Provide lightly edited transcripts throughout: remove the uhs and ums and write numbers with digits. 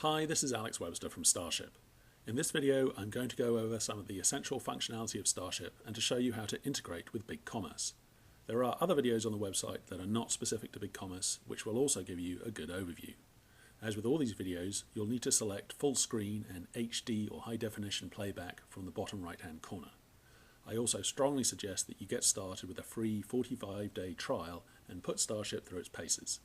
Hi, this is Alex Webster from StarShip. In this video, I'm going to go over some of the essential functionality of StarShip and to show you how to integrate with BigCommerce. There are other videos on the website that are not specific to BigCommerce, which will also give you a good overview. As with all these videos, you'll need to select full screen and HD or high definition playback from the bottom right hand corner. I also strongly suggest that you get started with a free 45-day trial and put StarShip through its paces.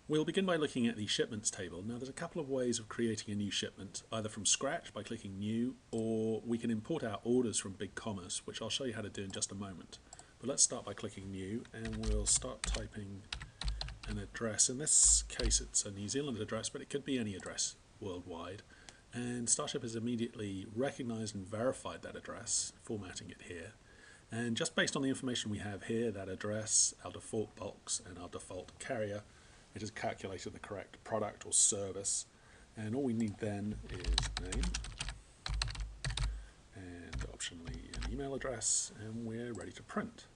We'll begin by looking at the shipments table. Now there's a couple of ways of creating a new shipment, either from scratch by clicking new, or we can import our orders from BigCommerce, which I'll show you how to do in just a moment. But let's start by clicking new, and we'll start typing an address. In this case it's a New Zealand address, but it could be any address worldwide. And StarShip has immediately recognized and verified that address, formatting it here. And just based on the information we have here, that address, our default box and our default carrier, it has calculated the correct product or service, and all we need then is name and optionally an email address, and we're ready to print.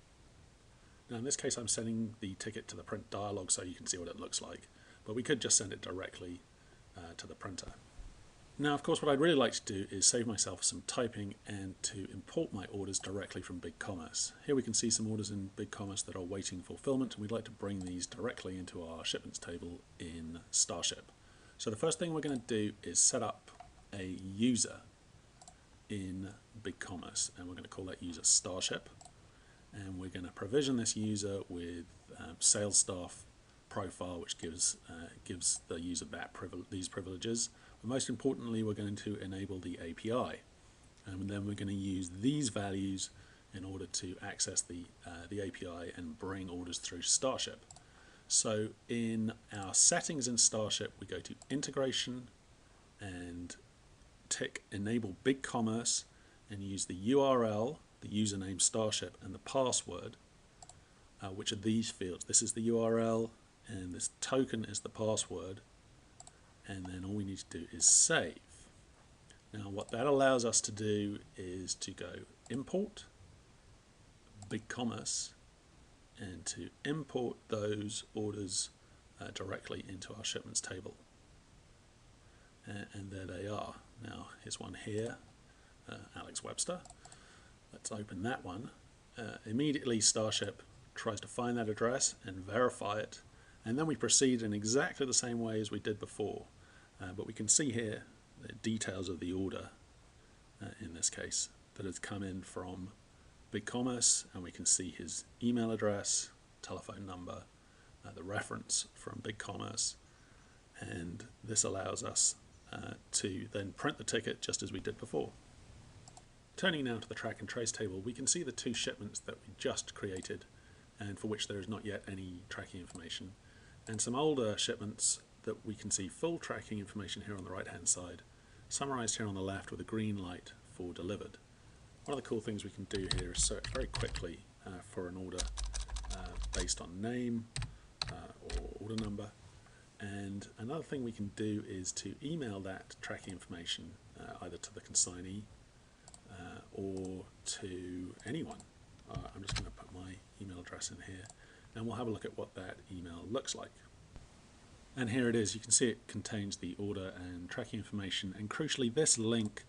Now in this case I'm sending the ticket to the print dialog so you can see what it looks like, but we could just send it directly to the printer. Now of course what I'd really like to do is save myself some typing and to import my orders directly from BigCommerce. Here we can see some orders in BigCommerce that are waiting fulfillment, and we'd like to bring these directly into our shipments table in StarShip. So the first thing we're going to do is set up a user in BigCommerce, and we're going to call that user StarShip, and we're going to provision this user with sales staff profile, which gives the user these privileges. But most importantly, we're going to enable the API, and then we're going to use these values in order to access the API and bring orders through StarShip. So in our settings in StarShip, we go to integration and tick enable BigCommerce and use the URL, the username StarShip, and the password, which are these fields. This is the URL and this token is the password. And then all we need to do is save. Now what that allows us to do is to go import BigCommerce and to import those orders directly into our shipments table. And there they are. Now here's one here, Alex Webster. Let's open that one. Immediately StarShip tries to find that address and verify it, and then we proceed in exactly the same way as we did before. But we can see here the details of the order, in this case, that has come in from BigCommerce, and we can see his email address, telephone number, the reference from BigCommerce, and this allows us to then print the ticket just as we did before. Turning now to the track and trace table, we can see the two shipments that we just created and for which there is not yet any tracking information, and some older shipments that we can see full tracking information here on the right hand side, summarized here on the left with a green light for delivered. One of the cool things we can do here is search very quickly for an order based on name or order number, and another thing we can do is to email that tracking information either to the consignee or to anyone. I'm just going to put my email address in here and we'll have a look at what that email looks like. And here it is. You can see it contains the order and tracking information, and crucially this link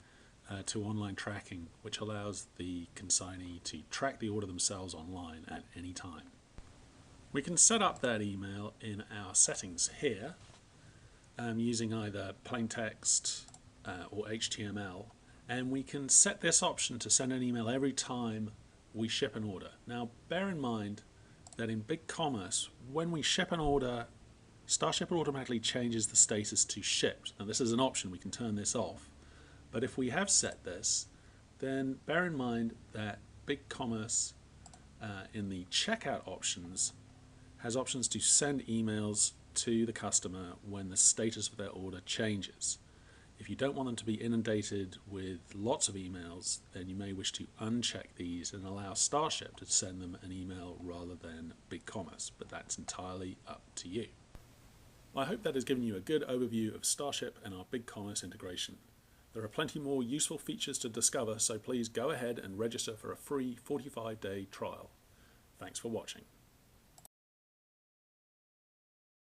to online tracking, which allows the consignee to track the order themselves online at any time. We can set up that email in our settings here using either plain text or HTML, and we can set this option to send an email every time we ship an order. Now bear in mind that in BigCommerce, when we ship an order, StarShip automatically changes the status to shipped. Now this is an option, we can turn this off. But if we have set this, then bear in mind that BigCommerce in the checkout options has options to send emails to the customer when the status of their order changes. If you don't want them to be inundated with lots of emails, then you may wish to uncheck these and allow StarShip to send them an email rather than BigCommerce, but that's entirely up to you. I hope that has given you a good overview of StarShip and our BigCommerce integration. There are plenty more useful features to discover, so please go ahead and register for a free 45-day trial. Thanks for watching.